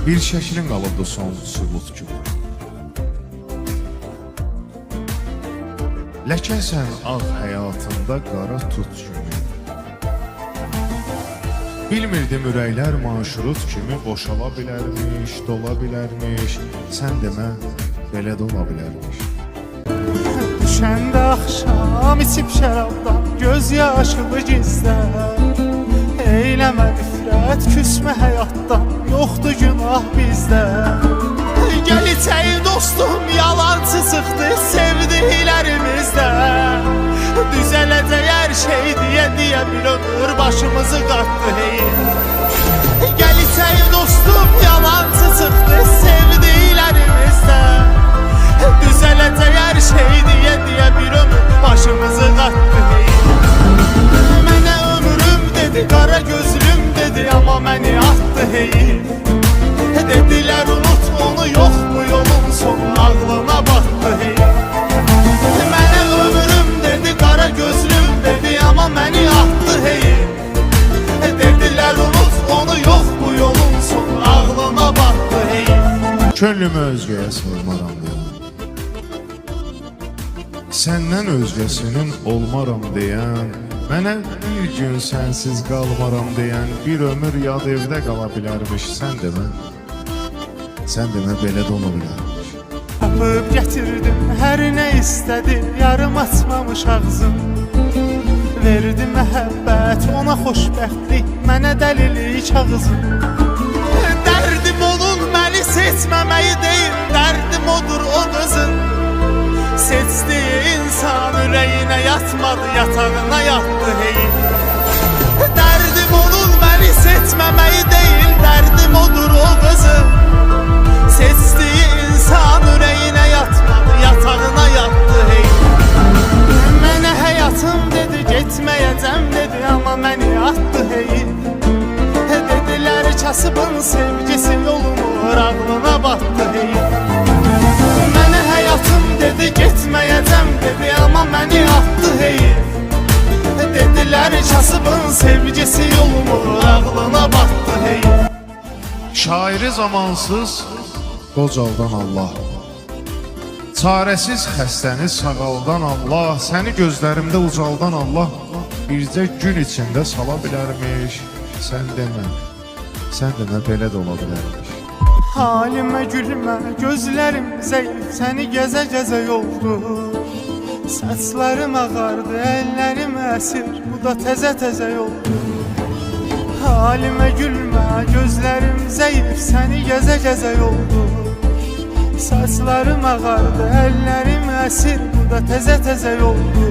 Bir şəklin qalıbdı son sübut kimi. Ləkəsən ağ həyatında qara tut kimi. Bilmirdim ürəklər manşurut kimi boşala bilərmiş, dola bilərmiş. Sən demə, belə də ola bilərmiş. Düşəndə axşam içib şərabdan göz yaşılı gizlər. Eyləmə nifrət, küsmə həyatdan, yoxdur günah bizdə. Gəl içəyi dostum, yalancı çıxdı sevdiklərimizdə. Düzələcək hər şey deyə bir ömür başımızı qatdı hey. Gəl içəyi dostum, yalancı çıxdı sevdiklərimizdə. Düzələcək hər şey deyə bir ömür başımızı qatdı hey. Mənə ömrüm dedi, qara gözlüm dedi, amma məni atdı hey. Dedilər unut onu, yox bu yolun sonu ağlına batdı hey. Mənə ömrüm dedi, qara gözlüm dedi, amma məni atdı hey. Dedilər unut onu, yox bu yolun sonu ağlına batdı hey. Könlümü özgəyə sığmaram deyən, səndən özgəsinin olmaram deyən, mənə bir gün sənsiz qalmaram deyən, bir ömür yad evdə qala bilərmiş. Sən demə belə də ola bilərmiş. Tapıb gətirdim hər nə istədi, yarım açmamış ağzım. Verdi məhəbbət, ona xoşbəxtlik, mənə dəlilik ağzım. Dərdim onun məni seçməməyi deyil, dərdim odur o qızın. Seçdiyi insan ürəyinə yatmadı, yatağına yatdı hey. Dərdim onun məni seçməməyi deyil, dərdim odur o qızın. Seçdiyi insan ürəyinə yatmadı, yatağına yatdı hey. Mənə həyatım dedi, getməyəcəm dedi, amma məni atdı hey. Dedilər kasıbın sevgisi yolumur, ağlına batdı hey. Mənə həyatım dedi, getməyəcəm dedi, amma məni atdı hey. Dedilər kasıbın sevgisi yolumur, ağlına batdı hey. Şairi zamansız qocaldan Allah, çarəsiz xəstəni sağaldan Allah, səni gözlərimdə ucaldan Allah bircə gün içində sala bilərmiş. Sən demə belə də ola bilərmiş. Halimə gülmə, gözlərim zəif, səni gəzə-gəzə yoldu. Saçlarım ağardı, əllərim əsir, bu da təzə-təzə yoldu. Halimə gülmə, gözlərim zəif, səni gəzə-gəzə yoldu. Saçlarım ağardı, əllərim əsir, bu da təzə-təzə yoldu.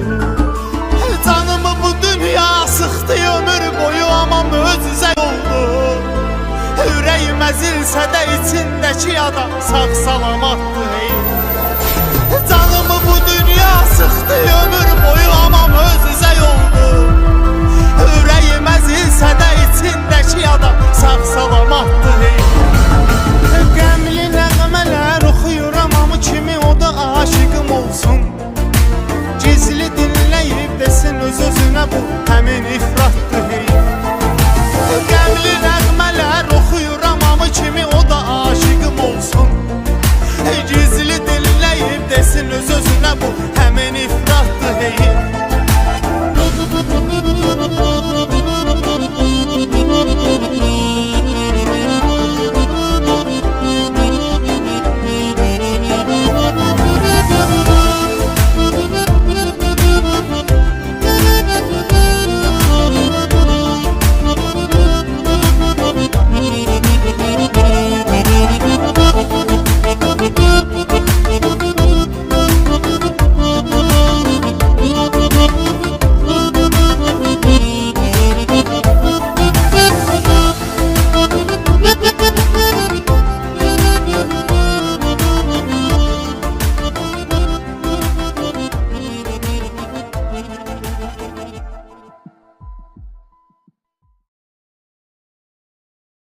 Canımı bu dünya sıxdı ömür boyu, amma möcüzə oldu. Ürəyim əzilsə də içindəki adam sağ salamatdır hey. Canımı bu dünya sıxdı ömür